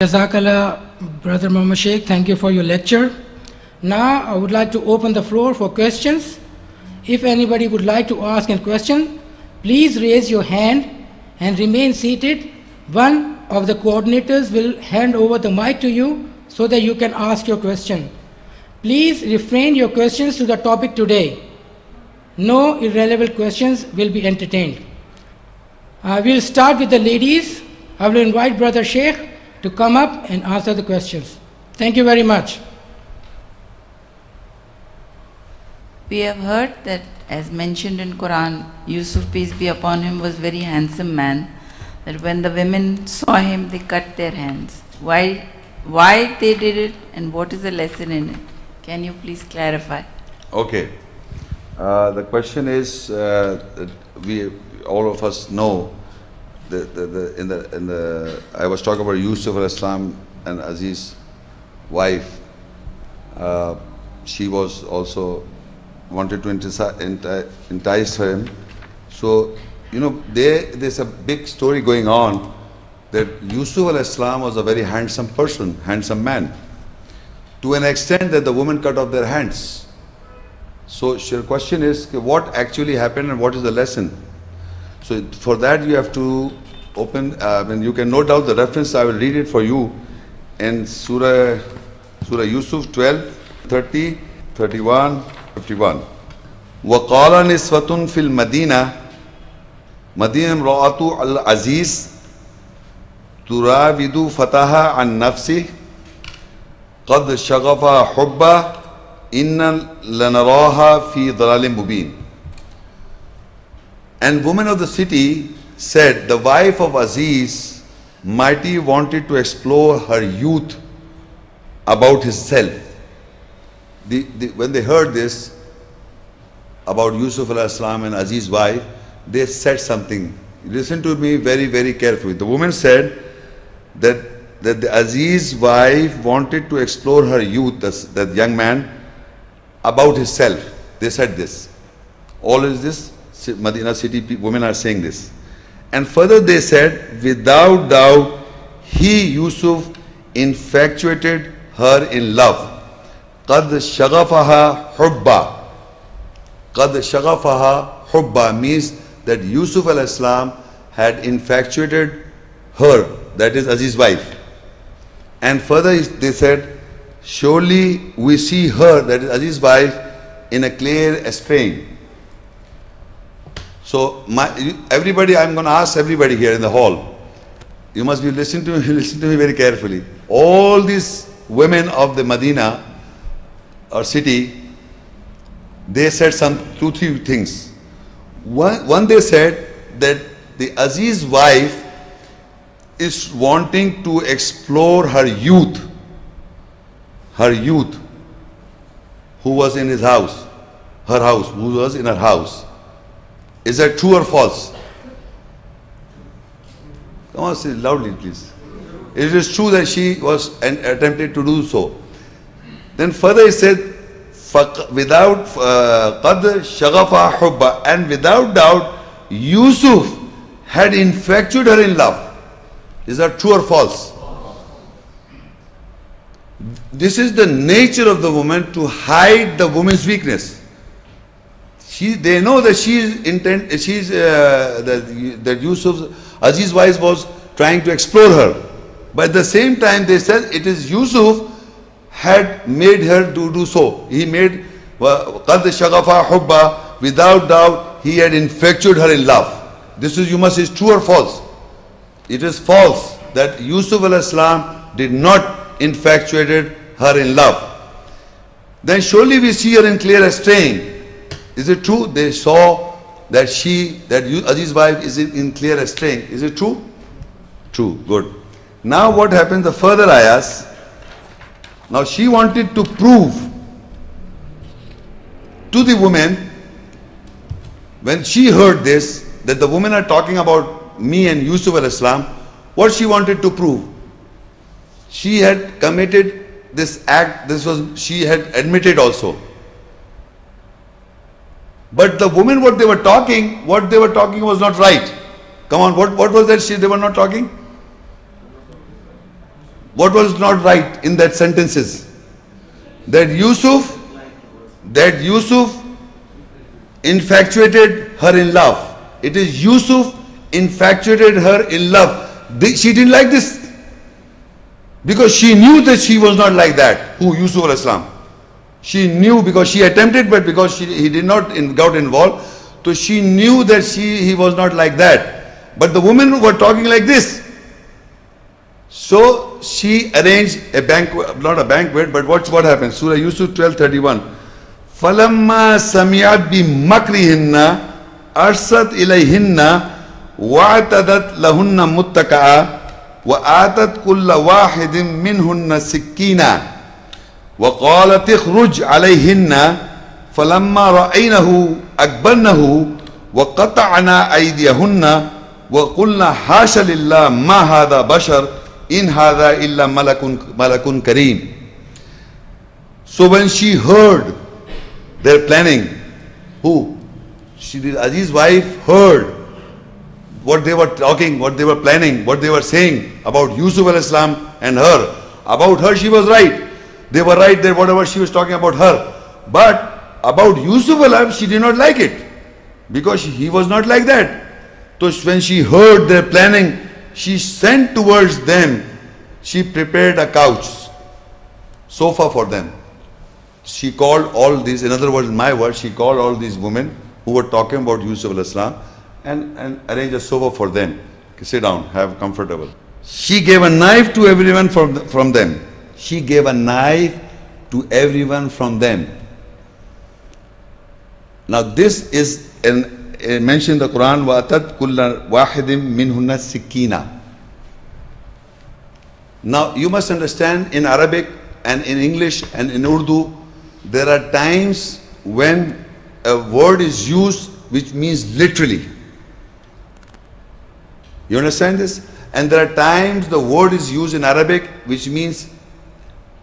Jazakallah, Brother Muhammad Sheikh, thank you for your lecture. Now I would like to open the floor for questions. If anybody would like to ask a question, please raise your hand and remain seated. One of the coordinators will hand over the mic to you so that you can ask your question. Please refrain your questions to the topic today. No irrelevant questions will be entertained. We'll start with the ladies. I will invite Brother Sheikh to come up and answer the questions. Thank you very much. We have heard that, as mentioned in Quran, Yusuf, peace be upon him, was very handsome man, that when the women saw him, they cut their hands. Why they did it, and what is the lesson in it? Can you please clarify? Okay. The question is, we all of us know I was talking about Yusuf al-Islam and Aziz's wife. She was also wanted to entice him. So, there's a big story going on that Yusuf al-Islam was a very handsome person, handsome man, to an extent that the woman cut off their hands. So your question is, what actually happened and what is the lesson? So for that you have to open, you can note out the reference. I will read it for you in Surah Yusuf 12, 30, 31, 51. وَقَالَ نِسْوَةٌ فِي الْمَدِينَةِ مَدِينَ امْرَأَةُ الْعَزِيزِ تُرَاوِدُ فَتَاهَا عَنْ نَفْسِهِ قَدْ شَغَفَهَا حُبًّا إِنَّا لَنَرَاهَا فِي ضَلَالٍ مُبِينٍ. And women of the city said, the wife of Aziz mighty wanted to explore her youth about himself. When they heard this about Yusuf al-Islam and Aziz's wife, they said something. Listen to me very, very carefully. The woman said that the Aziz's wife wanted to explore her youth, that young man, about himself. They said this. All is this, Medina city women are saying this. And further they said, without doubt, he, Yusuf, infatuated her in love. قَدْ شَغَفَهَا حُبًّا. قَدْ شَغَفَهَا حُبًّا means that Yusuf al-Islam had infatuated her, that is Aziz's wife. And further they said, surely we see her, that is Aziz's wife, in a clear strain. So everybody, I'm going to ask everybody here in the hall, you must be listening to me very carefully. All these women of the Medina or city, they said two, three things. One, they said that the Aziz wife is wanting to explore her youth, who was in his house, her house, who was in her house. Is that true or false? Come on, say loudly, please. It is true that she was attempted to do so. Then further he said, without qad shaghafa hubba, and without doubt Yusuf had infatuated her in love. Is that true or false? This is the nature of the woman, to hide the woman's weakness. They know that that Yusuf, Aziz's wife, was trying to explore her. But at the same time they said it is Yusuf had made her do so. He made قَدْ شَغَفَا حُبًّا, without doubt he had infatuated her in love. This is, you must say, true or false? It is false that Yusuf al-Islam did not infatuated her in love. Then surely we see her in clear straying. Is it true? They saw that Aziz's wife is in clear straying. Is it true? True. Good. Now what happens? The further ayahs. Now she wanted to prove to the woman, when she heard this, that the women are talking about me and Yusuf al-Islam, what she wanted to prove? She had committed this act, she had admitted also. But the women, what they were talking was not right. Come on, what was that they were not talking? What was not right in that sentences? That Yusuf infatuated her in love. It is Yusuf infatuated her in love. She didn't like this. Because she knew that she was not like that. Who? Yusuf al-Islam. She knew because she attempted, but because he did not got involved. So she knew that he was not like that. But the women were talking like this. So she arranged a banquet, not a banquet, but what happened? Surah Yusuf 12:31. فَلَمَّا سَمِعَتْ بِمَكْرِهِنَّ أَرْسَلَتْ إِلَيْهِنَّ وَاعْتَدَتْ لَهُنَّ مُتَّكَأً وآتت كل واحد منهن سكينا وقالت اخرج عليهن فلما رأينه أكبرنه وقطعنا أيديهن وقلنا حاش لله ما هذا بشر إن هذا إلا ملك كريم. So when she heard their planning, Aziz's wife heard what they were talking, what they were planning, what they were saying about Yusuf al-Islam and her. About her she was right. They were right there, whatever she was talking about her. But about Yusuf al-Islam she did not like it. Because he was not like that. So when she heard their planning, she sent towards them. She prepared a couch, sofa for them. She called all these, in other words, in my words, she called all these women who were talking about Yusuf al-Islam and arranged a sofa for them. Sit down, have comfortable. She gave a knife to everyone from them. She gave a knife to everyone from them. Now this is mentioned in the Quran, وَأَتَتْ كُلَّ وَاحِدٍ مِّنْهُنَّ سِكِّينًا. Now you must understand, in Arabic and in English and in Urdu, there are times when a word is used which means literally. You understand this? And there are times the word is used in Arabic which means,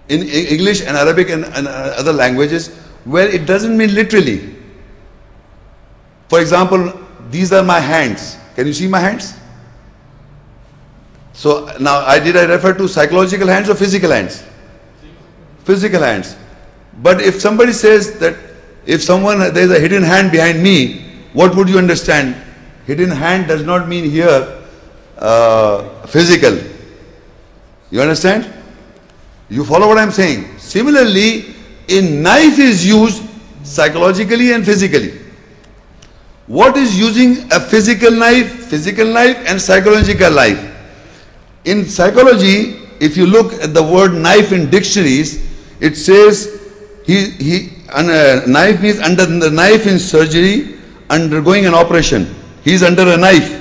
in English and Arabic and other languages, where it doesn't mean literally. For example, these are my hands. Can you see my hands? So now did I refer to psychological hands or physical hands? Physical hands. But if somebody says that if there's a hidden hand behind me, what would you understand? Hidden hand does not mean here physical. You understand? You follow what I'm saying? Similarly, in knife is used psychologically and physically. What is using a physical knife and psychological knife? In psychology, if you look at the word knife in dictionaries, it says knife means under the knife in surgery, undergoing an operation. He's under a knife.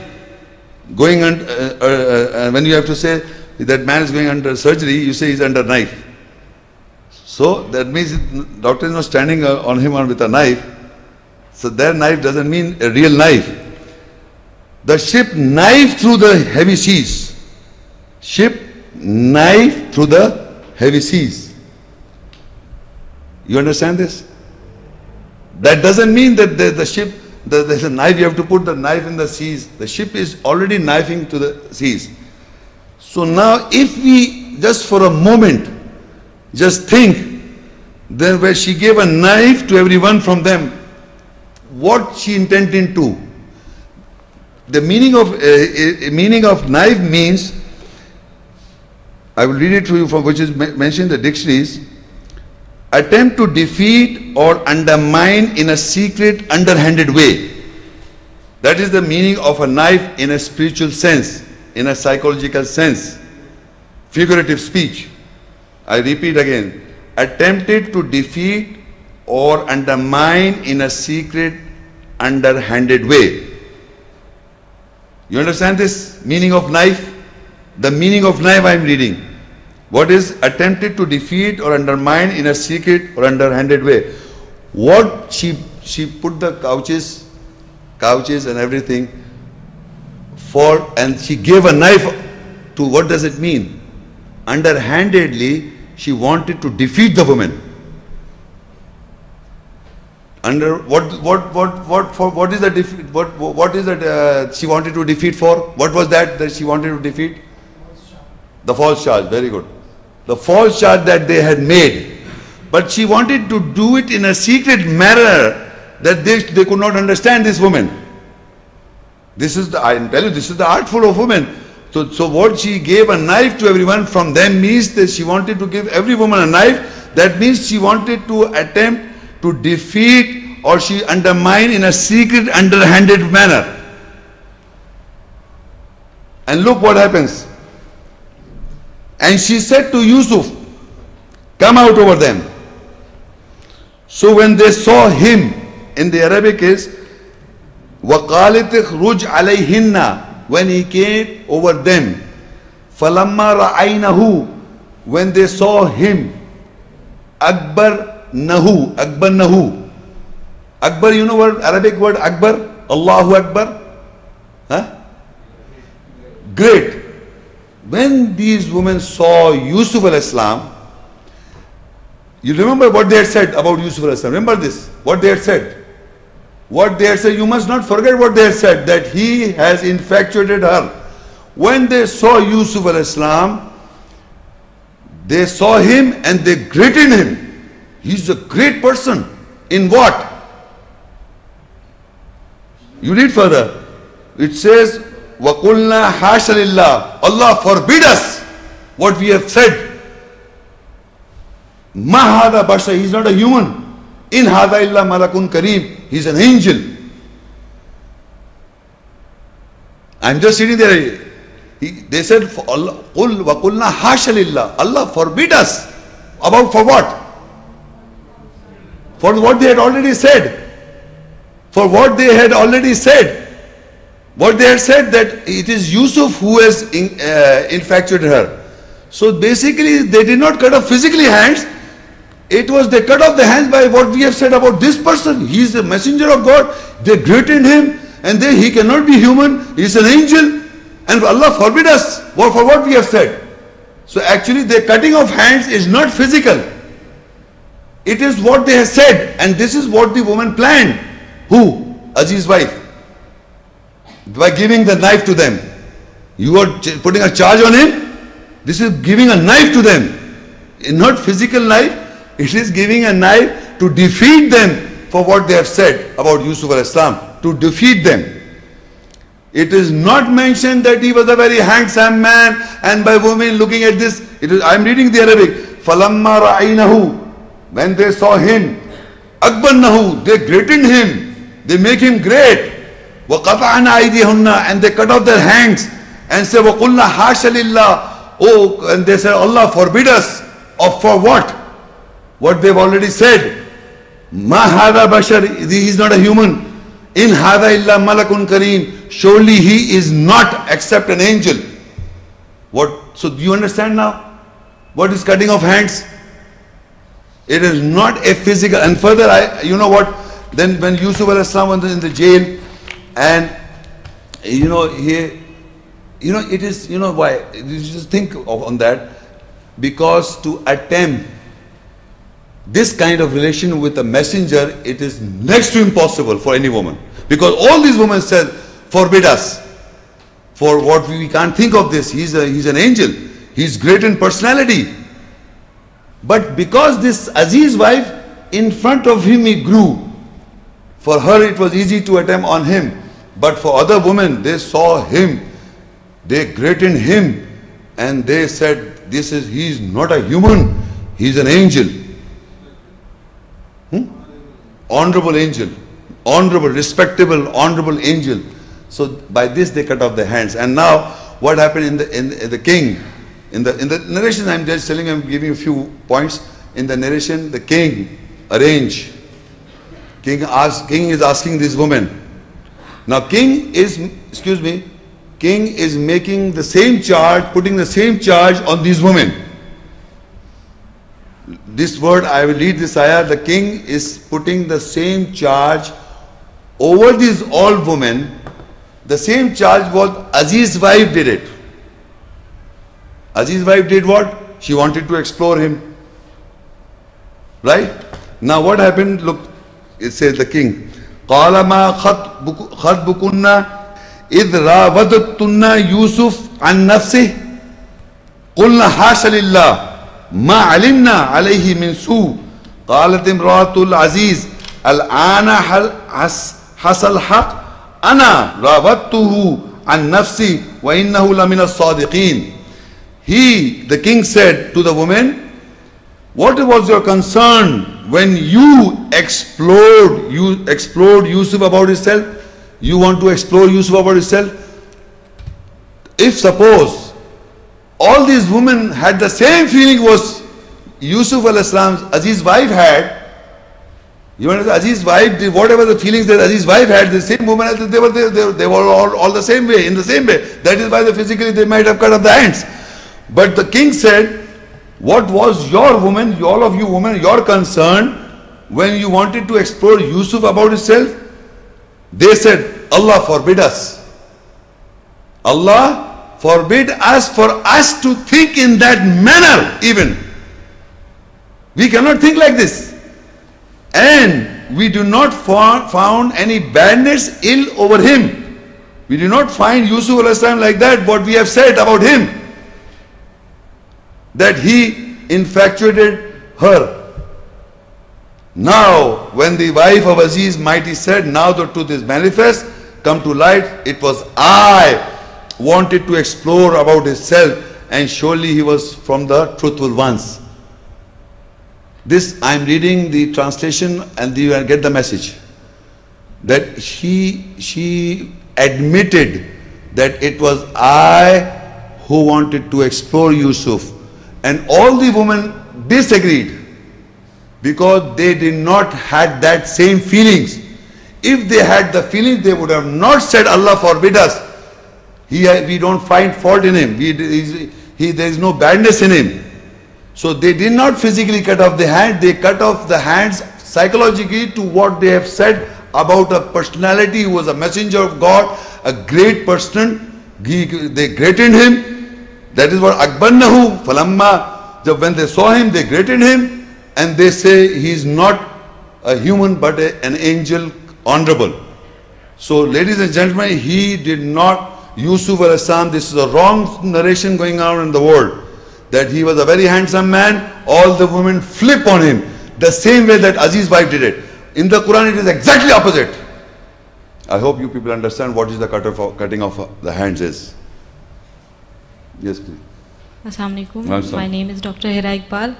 Going when you have to say that man is going under surgery, you say he's under knife. So that means doctor is not standing on him with a knife. So their knife doesn't mean a real knife. The ship knifed through the heavy seas. Ship knifed through the heavy seas. You understand this? That doesn't mean that the ship, there's a knife, you have to put the knife in the seas. The ship is already knifing to the seas. So now if we just for a moment just think, then where she gave a knife to everyone from them, what she intended to? The meaning of knife means, I will read it to you from which is mentioned in the dictionaries: attempt to defeat or undermine in a secret, underhanded way. That is the meaning of a knife in a spiritual sense, in a psychological sense. Figurative speech. I repeat again. Attempted to defeat or undermine in a secret, underhanded way. You understand this meaning of knife? The meaning of knife I am reading. What is attempted to defeat or undermine in a secret or underhanded way? What she put the couches and everything for, and she gave a knife to, what does it mean? Underhandedly, she wanted to defeat the woman. Under what is that she wanted to defeat for? What was that she wanted to defeat? The false charge. Very good. the false charge that they had made. But she wanted to do it in a secret manner that they could not understand this woman. This is the, I tell you, this is the artful of women. So what she gave a knife to everyone from them means that she wanted to give every woman a knife. That means she wanted to attempt to defeat or she undermine in a secret, underhanded manner. And look what happens. And she said to Yusuf, come out over them. So when they saw him, in the Arabic is, وَقَالِتِ اخْرُجْ عَلَيْهِنَّ, when he came over them. فَلَمَّا رَأَيْنَهُ, when they saw him. Akbar nahu, Akbar nahu. Akbar, you know what Arabic word Akbar? Allahu Akbar? Huh? Great. When these women saw Yusuf al-Islam, you remember what they had said about Yusuf al-Islam? Remember this, what they had said. What they had said, you must not forget what they had said, that he has infatuated her. When they saw Yusuf al-Islam, they saw him and they greeted him. He's a great person. In what? You read further. It says, وَقُلْنَا حَاشَ لِلَّهِ, Allah forbid us what we have said. مَا هَذَا بَشَرٌ, he's not a human. In هَذَا إِلَّا مَلَكٌ كَرِيمٌ, he's an angel. I'm just sitting there. They said, قُلْ وَقُلْنَا حَاشَ لِلَّهِ, Allah forbid us. About for what? For what they had already said. For what they had already said. What they had said, that it is Yusuf who has infatuated her. So basically they did not cut off physically hands. It was they cut off the hands by what we have said about this person. He is the messenger of God. They greeted him and he cannot be human. He is an angel. And Allah forbid us for what we have said. So actually the cutting of hands is not physical. It is what they have said. And this is what the woman planned. Who? Aziz's wife. By giving the knife to them. You are putting a charge on him. This is giving a knife to them. Not physical knife. It is giving a knife to defeat them for what they have said about Yusuf al-Islam. To defeat them. It is not mentioned that he was a very handsome man, and by women looking at this, I am reading the Arabic. فَلَمَّا رَأَيْنَهُ, when they saw him, أَكْبَرْنَهُ, they greeted him, they make him great. وَقَطَعْنَا أَيْدِيهُنَّ, and they cut off their hands and say, وَقُلْنَا حَاشَ لِلَّهِ, oh, and they said, Allah forbid us. Of for what? What they've already said. مَا هَذَا بَشَرٍ, he is not a human. In هَذَا إِلَّا مَلَكٌ كَرِيمٌ, surely he is not except an angel. What? So do you understand now? What is cutting off hands? It is not a physical. And further, you know what? Then when Yusuf al-Islam was in the jail, and it is, why? You just think on that. Because to attempt this kind of relation with a messenger, it is next to impossible for any woman. Because all these women said, forbid us. For what we can't think of this. He's an angel. He's great in personality. But because this Aziz wife, in front of him he grew. For her it was easy to attempt on him. But for other women, they saw him. They greeted him. And they said, he's not a human. He's an angel. Honorable angel. Honorable, respectable, honorable angel. So by this they cut off their hands. And now what happened in the king? In the narration, I'm just telling you, I'm giving a few points. In the narration, the king arranged. King is asking this woman. Now king is making the same charge, putting the same charge on these women. This word, I will read this ayah. The king is putting the same charge over these all women. The same charge was Aziz's wife did it. Aziz's wife did what? She wanted to explore him. Right? Now what happened? Look, it says the king. قَالَ مَا خَطْبُكُنَّ إِذْ رَاوَدْتُنَّ يُوسُفَ عَنْ نَفْسِهِ قُلْنَا حَاشَ لِلَّهِ ما علمنا عليه من سوء قالت امرأة العزيز الآن حصل الحق أنا راودته عن نفسي وإنه لمن الصادقين. He, the king, said to the woman, what was your concern when you explored Yusuf about himself? You want to explore Yusuf about himself? If suppose all these women had the same feeling was Yusuf al-Islam's Aziz wife had, you understand, Aziz wife, whatever the feelings that Aziz wife had, the same woman, they were all the same way, in the same way. That is why physically they might have cut off the hands. But the king said, what was your woman, all of you women, your concern when you wanted to explore Yusuf about himself? They said, Allah forbid us. Allah forbid us for us to think in that manner even. We cannot think like this. And we do not found any badness, ill over him. We do not find Yusuf al-Islam like that, what we have said about him. That he infatuated her. Now, when the wife of Aziz Mighty said, now the truth is manifest, come to light, it was I wanted to explore about himself, and surely he was from the truthful ones. This, I am reading the translation and you will get the message. That she admitted that it was I who wanted to explore Yusuf. And all the women disagreed because they did not had that same feelings. If they had the feelings, they would have not said Allah forbid us. We don't find fault in him. There is no badness in him. So they did not physically cut off the hand. They cut off the hands psychologically to what they have said about a personality who was a messenger of God, a great person. They greatened him. That is what Akbarnahu Falamma. When they saw him, they greeted him, and they say he is not a human but an angel, honorable. So, ladies and gentlemen, he did not, Yusuf al-Islam, this is a wrong narration going on in the world, that he was a very handsome man, all the women flip on him, the same way that Aziz's wife did it. In the Quran, it is exactly opposite. I hope you people understand what is the cutting off the hands is. Yes, please. Assalamu alaikum. My name is Dr. Hira Iqbal.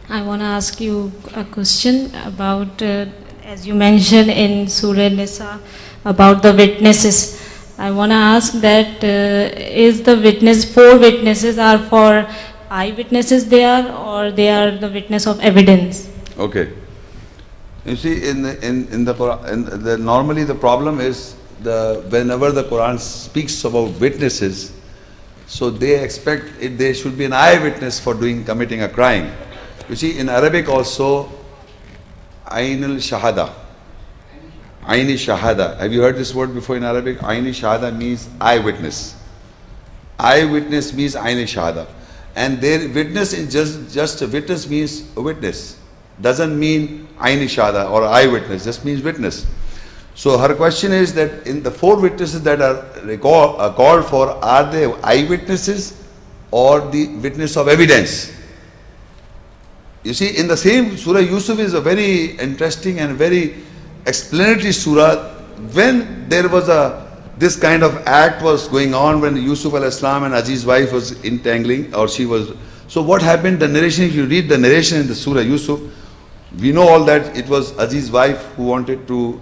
I want to ask you a question about, as you mentioned in Surah An-Nisa, about the witnesses. I want to ask that is the witness, 4 witnesses are for eyewitnesses there, or they are the witness of evidence? Okay. You see, in the Quran, normally the problem is whenever the Quran speaks about witnesses, so they expect there should be an eyewitness for committing a crime. You see, in Arabic also, Ain al-Shahada. Aini Shahada. Have you heard this word before in Arabic? Aini Shahada means eyewitness. Eyewitness means Aini Shahada. And their witness is just a witness means a witness. Doesn't mean Aini Shahada or eyewitness, just means witness. So her question is that in the 4 witnesses that are called for, are they eyewitnesses or the witness of evidence? You see, in the same Surah Yusuf is a very interesting and very explanatory surah. When there was this kind of act was going on, when Yusuf al-Islam and Aziz's wife was entangling, or she was, so what happened, the narration, if you read the narration in the Surah Yusuf, we know all that it was Aziz's wife who wanted to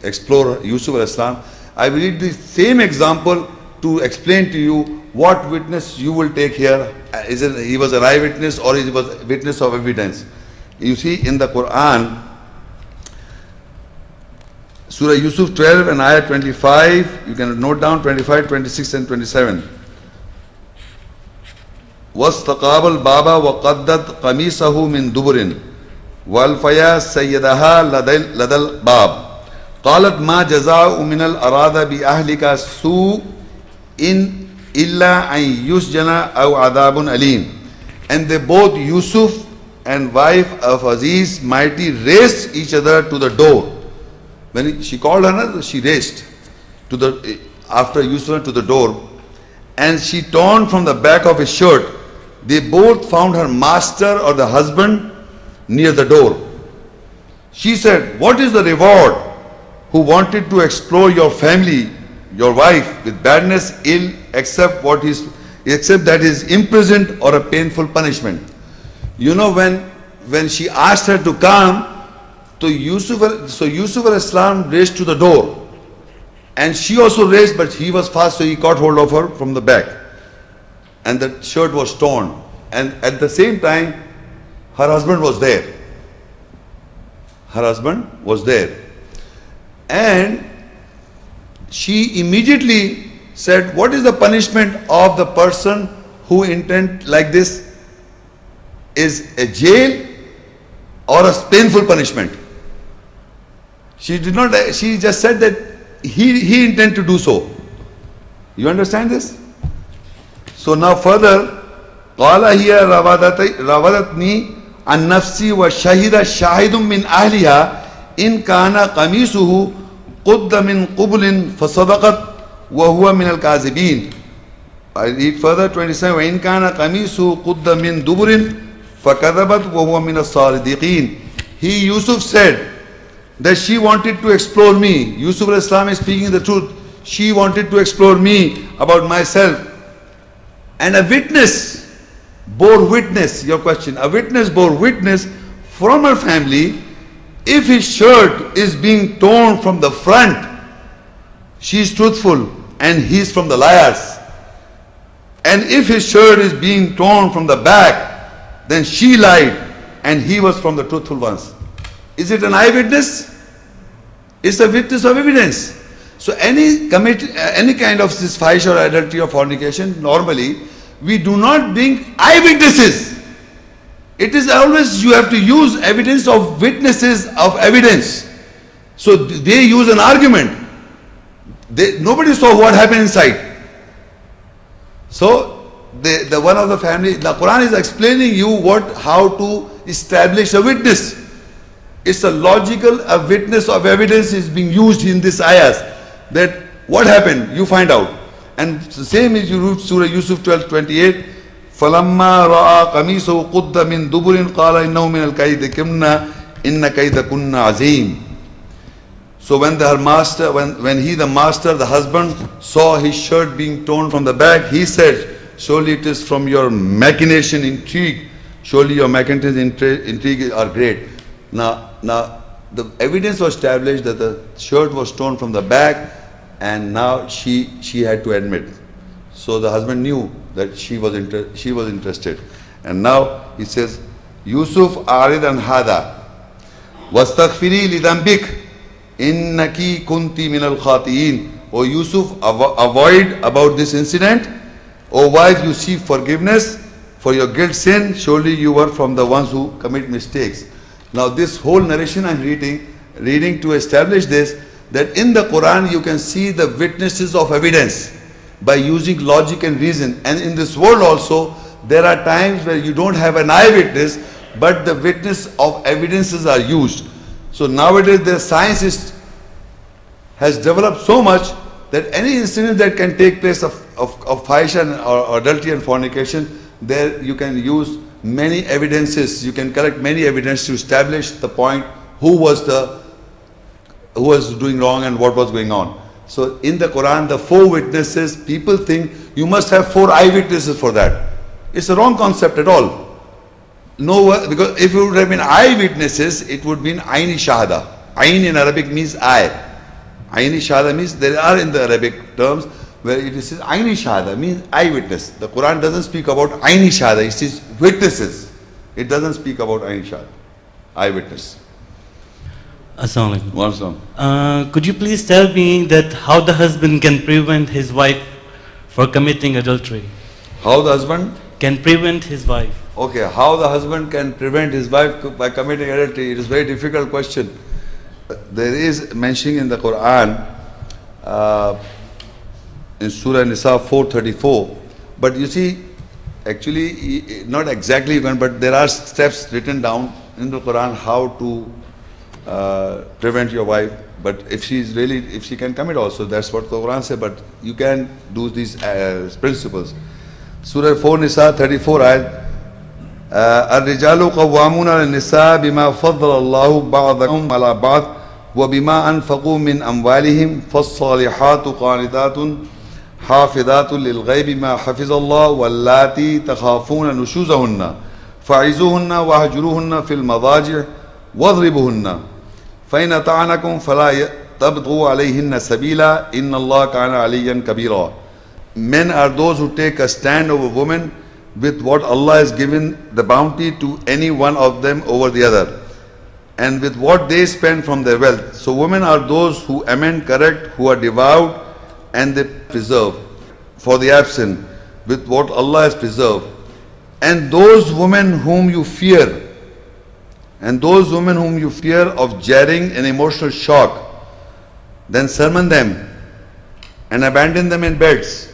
explore Yusuf al-Islam. I will read the same example to explain to you what witness you will take here. Is it he was an eyewitness or he was a witness of evidence? You see in the Quran, Surah Yusuf 12 and Ayah 25, you can note down 25, 26 and 27. وَاسْتَقَابَ الْبَابَ وَقَدَّتْ قَمِيصَهُ مِنْ دُبُرٍ وَالْفَيَا سَيَّدَهَا لَدَى الْبَابِ قالت ما جزاء من الأراد بأهلك سوء إن إلا أن يسجن أو عذاب أليم. And they both, Yusuf and wife of Aziz Mighty, raced each other to the door. When she called her, she raced after Yusuf to the door, and she torn from the back of his shirt they both found her master or the husband near the door. She said, what is the reward who wanted to explore your family, your wife, with badness, ill, except that is imprisoned or a painful punishment? You know, when she asked her to come, Yusuf al-Islam raised to the door. And she also raised, but he was fast, so he caught hold of her from the back. And the shirt was torn. And at the same time, her husband was there. Her husband was there. And she immediately said, what is the punishment of the person who intend like this? Is a jail or a painful punishment? She just said that he intend to do so. You understand this? So now further, قال هي راودتني عن نفسي وشهد شاهد من أهلها إن كان قميصه قد من قبل فصدقت وهو من الكاذبين. I read further 27. وإن كان قميصه قد من دبر فكذبت وهو من الصادقين. He, Yusuf, said that she wanted to explore me. Yusuf al-Islam is speaking the truth. She wanted to explore me about myself. And a witness bore witness, your question, a witness bore witness from her family. If his shirt is being torn from the front, she is truthful and he is from the liars. And if his shirt is being torn from the back, then she lied and he was from the truthful ones. Is it an eyewitness? It's a witness of evidence. So any kind of this fahisha or adultery or fornication, normally we do not bring eyewitnesses. It is always you have to use evidence of witnesses of evidence. So they use an argument. Nobody saw what happened inside. So the one of the family, the Quran is explaining you how to establish a witness. It's a witness of evidence is being used in this ayahs. That what happened, you find out. And the same is you read Surah Yusuf 12:28. فَلَمَّا رَأَى قَمِيصَهُ قُدَّ مِن دُبُرٍ قَالَ إِنَّهُ مِنَ الْكَيْدِ كِمْنَا إِنَّ كَيْدَكُنَّ عَظِيمٌ. So when the master, the husband, saw his shirt being torn from the back, he said, surely it is from your machination, intrigue. Surely your machination, intrigue are great. Now the evidence was established that the shirt was torn from the back, and now she had to admit. So the husband knew that she was interested. And now he says, Yusuf arid an hada wastaghfiri li dhanbik innaki kunti min al-khati'in. O Yusuf, avoid about this incident. O wife, you seek forgiveness for your guilt sin. Surely you were from the ones who commit mistakes. Now this whole narration I'm reading to establish this, that in the Quran you can see the witnesses of evidence by using logic and reason. And in this world also, there are times where you don't have an eyewitness, but the witness of evidences are used. So nowadays the science has developed so much that any incident that can take place of fahisha or adultery and fornication, there you can use many evidences. You can collect many evidence to establish the point who was doing wrong and what was going on. So in the Quran, the 4 witnesses, people think you must have 4 eyewitnesses for that. It's a wrong concept at all. No, because if it would have been eyewitnesses, it would be Aini Shahada. Ain in Arabic means eye. Aini Shahada means there are in the Arabic terms where it says Aini Shahada means eyewitness. The Quran doesn't speak about Aini Shahada, it says witnesses. It doesn't speak about Aini Shahada, eyewitness. Assalamu alaikum. Could you please tell me that how the husband can prevent his wife for committing adultery? How the husband can prevent his wife? Okay, how the husband can prevent his wife by committing adultery? It is a very difficult question. There is mentioning in the Quran in Surah An-Nisa 4:34, but you see, actually not exactly, but there are steps written down in the Quran how to prevent your wife. But if she can commit also, that's what the Quran says. But you can do these principles. Surah 4 Nisa 34 ayat. الرجال قوامون على النساء بما فضل الله بعضهم على بعض وبما أنفقوا من أموالهم فالصالحات قانتات حافظات للغيب ما حفظ الله واللاتي تخافون نشوزهن فعزوهن واهجروهن في المضاجع واضربوهن فإن أطعنكم فلا تبغوا عليهن سبيلا إن الله كان عليا كبيرا. Men are those who take a stand over women with what Allah has given the bounty to any one of them over the other, and with what they spend from their wealth. So women are those who amend, correct, who are devout, and they preserve for the absent with what Allah has preserved. And those women whom you fear, of jarring and emotional shock, then sermon them and abandon them in beds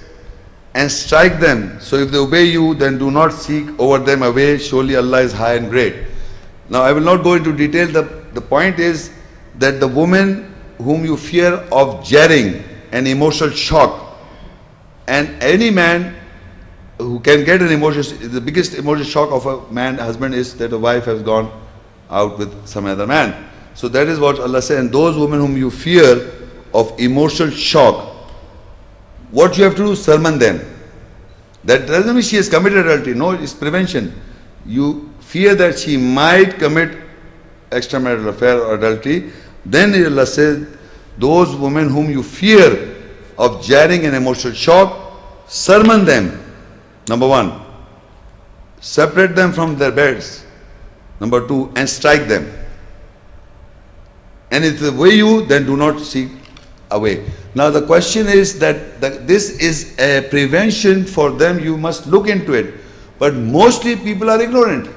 and strike them. So if they obey you, then do not seek over them away. Surely Allah is high and great. Now I will not go into detail. The point is that the woman whom you fear of jarring and emotional shock, and any man who can get an emotional, the biggest emotional shock of a man, husband, is that a wife has gone out with some other man. So that is what Allah said. And those women whom you fear of emotional shock, what you have to do, sermon them. That doesn't mean she has committed adultery. No, it's prevention. You fear that she might commit extramarital affair or adultery. Then Allah says, those women whom you fear of jarring and emotional shock, sermon them. Number one, separate them from their beds. Number two, and strike them. And if they obey you, then do not seek away. Now the question is that this is a prevention for them, you must look into it. But mostly people are ignorant.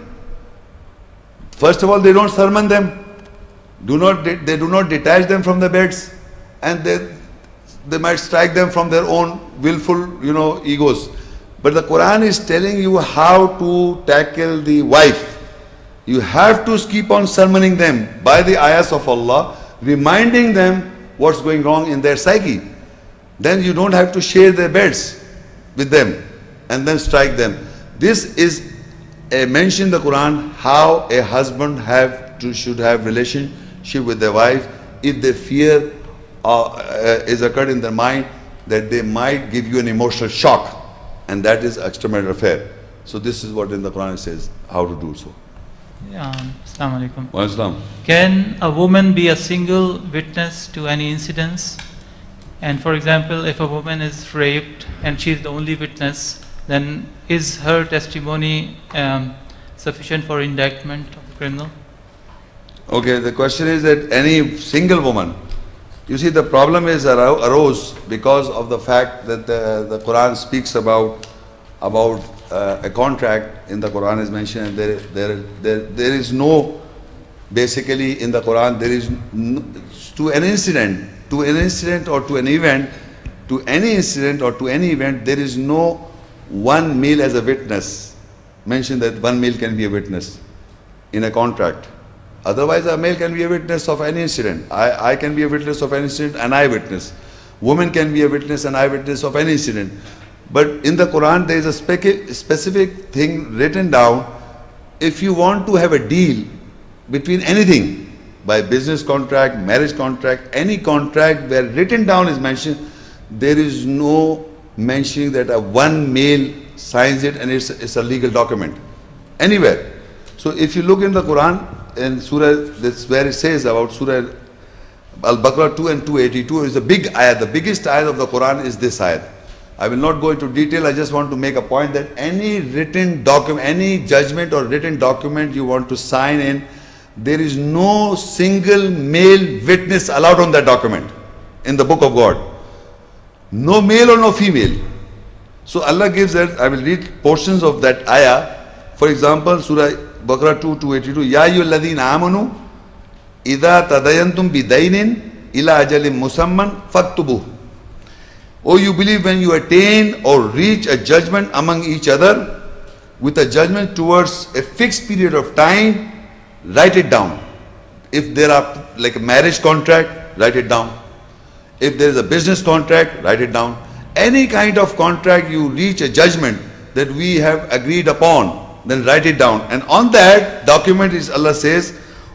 First of all, they don't sermon them. They do not detach them from the beds, and they might strike them from their own willful, egos. But the Quran is telling you how to tackle the wife. You have to keep on sermoning them by the ayahs of Allah, reminding them what's going wrong in their psyche. Then you don't have to share their beds with them and then strike them. This is a mention in the Quran how a husband should have relationship with their wife if the fear is occurred in their mind that they might give you an emotional shock, and that is extramarital affair. So this is what in the Quran says how to do so. Assalamu alaikum. Wa Islam. Can a woman be a single witness to any incidents? And for example, if a woman is raped and she is the only witness, then is her testimony sufficient for indictment of the criminal? Okay, the question is that any single woman, you see the problem is arose because of the fact that the Quran speaks about a contract. In the Quran is mentioned, and there is no, basically in the Quran there is no, to an incident or to an event, to any incident or to any event, there is no one male as a witness. Mention that one male can be a witness in a contract. Otherwise a male can be a witness of any incident. I can be a witness of any incident, an eyewitness. Woman can be a witness, an eyewitness of any incident. But in the Quran there is a specific thing written down. If you want to have a deal between anything, by business contract, marriage contract, any contract where written down is mentioned, there is no mentioning that a one male signs it and it's a legal document anywhere. So if you look in the Quran, in Surah, that's where it says about Surah Al-Baqarah 2 and 282 is a big ayat. The biggest ayat of the Quran is this ayat. I will not go into detail. I just want to make a point that any written document, any judgment or written document you want to sign in, there is no single male witness allowed on that document in the book of God. No male or no female. So Allah gives that. I will read portions of that ayah. For example, Surah Baqarah 2, 282. Ya ayyuhalladhina amanu idha tadayantum bidaynin ila ajalin musamman faktubuh. Oh, you believe, when you attain or reach a judgment among each other with a judgment towards a fixed period of time, write it down. If there are like a marriage contract, write it down. If there is a business contract, write it down. Any kind of contract you reach a judgment, that we have agreed upon, then write it down. And on that document is Allah says,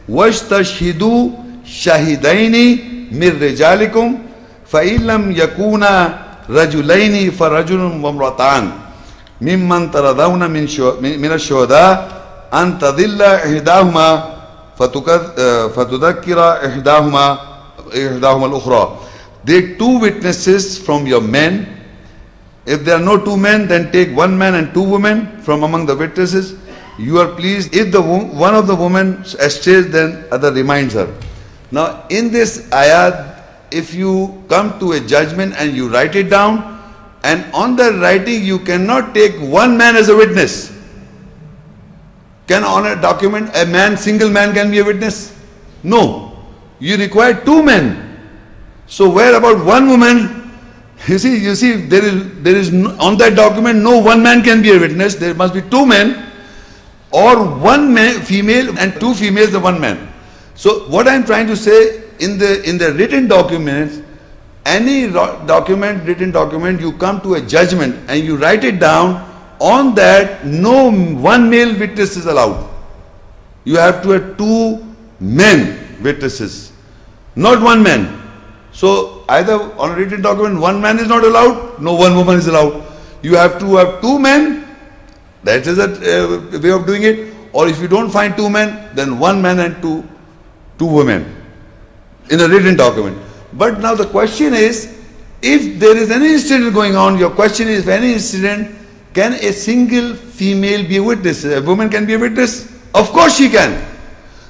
وَاشْتَشْهِدُوا شَهِدَيْنِ مِنْ رِجَالِكُمْ فَإِنْ لَمْ يَكُونَا رَجُلَيْنِ فَرَجُلٌ وَامْرَأَتَانِ مِمَّنْ تَرَضَوْنَ مِنَ الشُّهَدَاءِ أَنْ تَضِلَّ إِحْدَاهُمَا فَتُذَكِّرَ إِحْدَاهُمَا الْأُخْرَى. Take two witnesses from your men. If there are no two men, then take one man and two women from among the witnesses. You are pleased. If one of the women eschews, then other reminds her. Now in this ayat, if you come to a judgment and you write it down, and on the writing you cannot take one man as a witness. Can on a document a man, single man can be a witness? No. You require two men. So where about one woman? You see, there is on that document no one man can be a witness. There must be two men, or one man, female, and two females, and one man. So what I am trying to say, in the written documents, any written document, you come to a judgment and you write it down. On that, no one male witness is allowed. You have to have two men witnesses, not one man. So either on a written document one man is not allowed, no one woman is allowed. You have to have two men. That is a way of doing it. Or if you don't find two men, then one man and two women in a written document. But now the question is, if there is any incident going on, your question is, if any incident, can a single female be a witness? A woman can be a witness? Of course she can.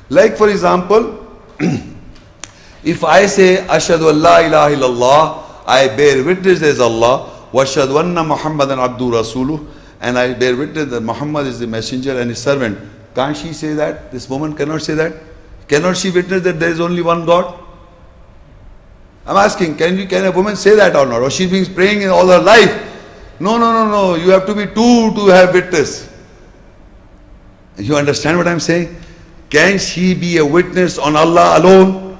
Like for example, if I say, Ashhadu an la ilaha illallah, I bear witness there is Allah, wa ashhadu anna Muhammadan abdu rasuluh, and I bear witness that Muhammad is the messenger and his servant. Can't she say that? This woman cannot say that? Cannot she witness that there is only one God? I'm asking, can a woman say that or not? Or she's been praying in all her life? No. You have to be two to have witness. You understand what I'm saying? Can she be a witness on Allah alone?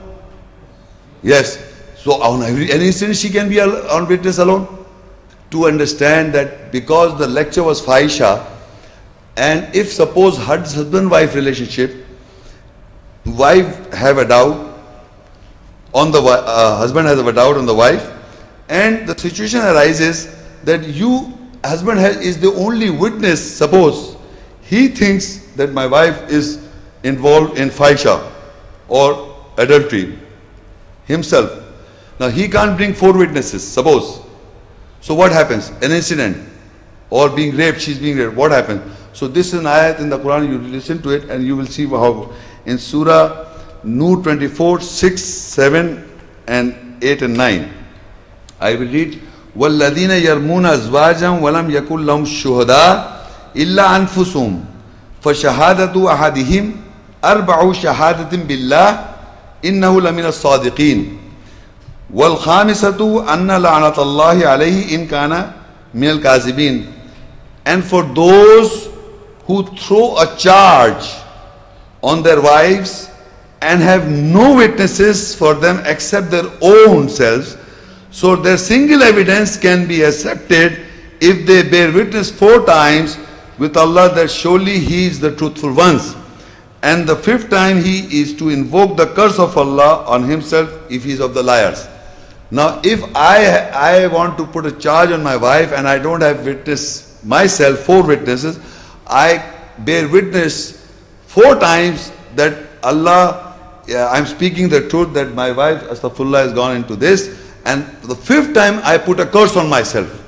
Yes. So on any instance she can be on witness alone. To understand that because the lecture was Fahisha, and if suppose husband-wife relationship, wife have a doubt on the husband has a doubt on the wife, and the situation arises that husband is the only witness. Suppose he thinks that my wife is involved in fahisha or adultery himself. Now he can't bring four witnesses, suppose. So what happens? An incident, or being raped, she's being raped. What happens? So this is an ayat in the Quran. You listen to it and you will see how in Surah An-Noor 24, 6, 7 and 8 and 9. I will read. وَالَّذِينَ يَرْمُونَ أَزْوَاجًا وَلَمْ يَكُنْ لَهُمْ شُهَدَاء إِلَّا أَنفُسُهُمْ فَشَهَادَةُ أَحَدِهِمْ أَرْبَعُ شَهَادَةٍ بِاللَّهِ إِنَّهُ لَمِنَ الصَّادِقِينَ وَالْخَامِسَةُ أَنَّ لَعْنَةَ اللَّهِ عَلَيْهِ إِنْ كَانَ مِنَ الْكَاذِبِينَ. And for those who throw a charge on their wives and have no witnesses for them except their own selves, so their single evidence can be accepted if they bear witness 4 times with Allah that surely He is the truthful ones, and the 5th time he is to invoke the curse of Allah on himself if he is of the liars. Now if I want to put a charge on my wife and I don't have witness myself, 4 witnesses, I bear witness 4 times that Allah, I'm speaking the truth that my wife astaghfirullah has gone into this, and the 5th time I put a curse on myself.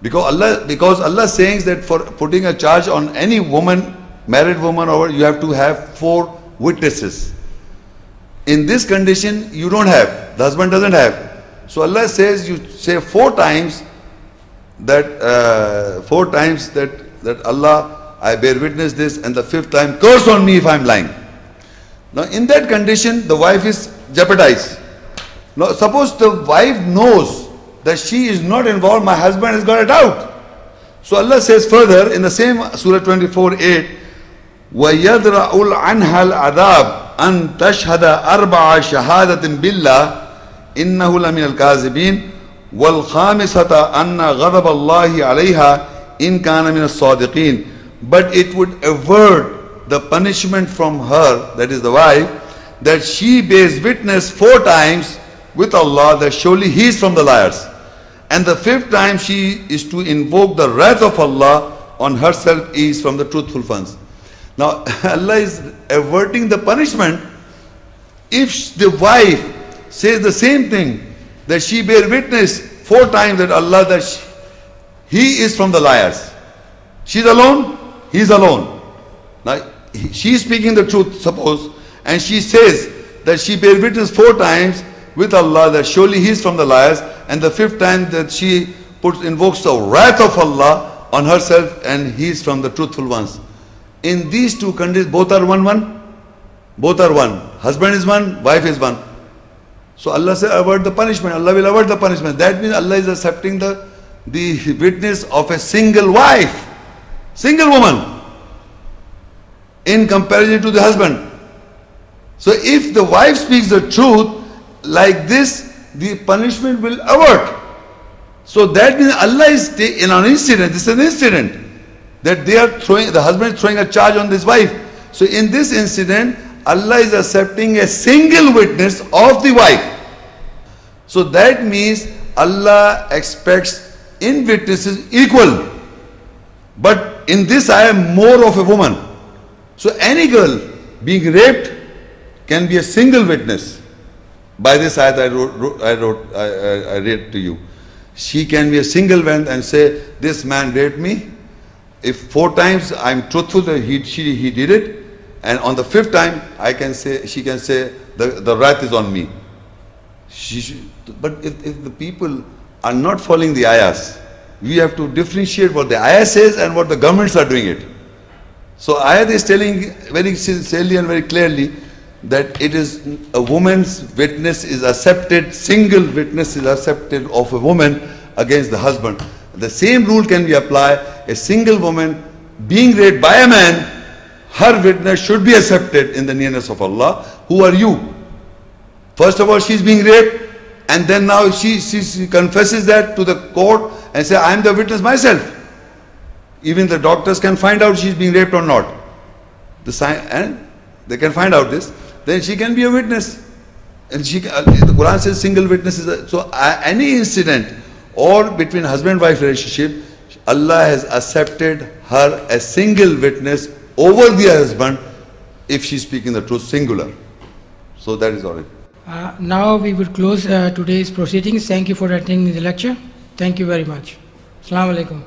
Because Allah saying that for putting a charge on any woman, married woman, or you have to have 4 witnesses. In this condition you don't have, the husband doesn't have. So Allah says you say 4 times that that Allah, I bear witness this, and the 5th time curse on me if I'm lying. Now in that condition the wife is jeopardized. Now suppose the wife knows that she is not involved, my husband has got it out. So Allah says further in the same Surah 24:8, وَيَدْرَأُ عَنْهَا الْعَذَابِ أَن تَشْهَدَ أَرْبَعَ شَهَادَةٍ بِاللَّهِ إِنَّهُ لَمِنَ الْكَاذِبِينَ وَالْخَامِسَةَ أَنَّ غَضَبَ اللَّهِ عَلَيْهَا in kana min as-sadiqin, but it would avert the punishment from her, that is the wife, that she bears witness 4 times with Allah that surely he is from the liars. And the 5th time she is to invoke the wrath of Allah on herself is from the truthful ones. Now Allah is averting the punishment if the wife says the same thing, that she bear witness 4 times that Allah, that he is from the liars. She's alone, he is alone. Now she is speaking the truth, suppose, and she says that she bear witness 4 times with Allah that surely he is from the liars, and the 5th time that she invokes the wrath of Allah on herself and he is from the truthful ones. In these 2 conditions, both are one? Both are one. Husband is one, wife is one. So Allah says avert the punishment. Allah will avert the punishment. That means Allah is accepting the witness of a single wife, single woman, in comparison to the husband. So if the wife speaks the truth like this, the punishment will avert. So that means Allah is in an incident, this is an incident, that they are throwing, the husband is throwing a charge on this wife. So in this incident, Allah is accepting a single witness of the wife. So that means Allah expects in witnesses equal. But in this I am more of a woman. So any girl being raped can be a single witness. By this ayat I read to you. She can be a single one and say, this man raped me. If 4 times I am truthful that he did it, and on the 5th time she can say the wrath is on me. But if the people are not following the ayahs, we have to differentiate what the ayah says and what the governments are doing it. So ayat is telling very sincerely and very clearly that it is a woman's witness is accepted, single witness is accepted of a woman against the husband. The same rule can be applied. A single woman being raped by a man, her witness should be accepted in the nearness of Allah. Who are you? First of all, she is being raped, and then now she confesses that to the court and says, I am the witness myself. Even the doctors can find out she is being raped or not. And they can find out this. Then she can be a witness. And the Quran says single witness is so any incident or between husband-wife relationship, Allah has accepted her as single witness over the husband if she is speaking the truth, singular. So that is all right. Now we will close today's proceedings. Thank you for attending the lecture. Thank you very much. Assalamu alaikum.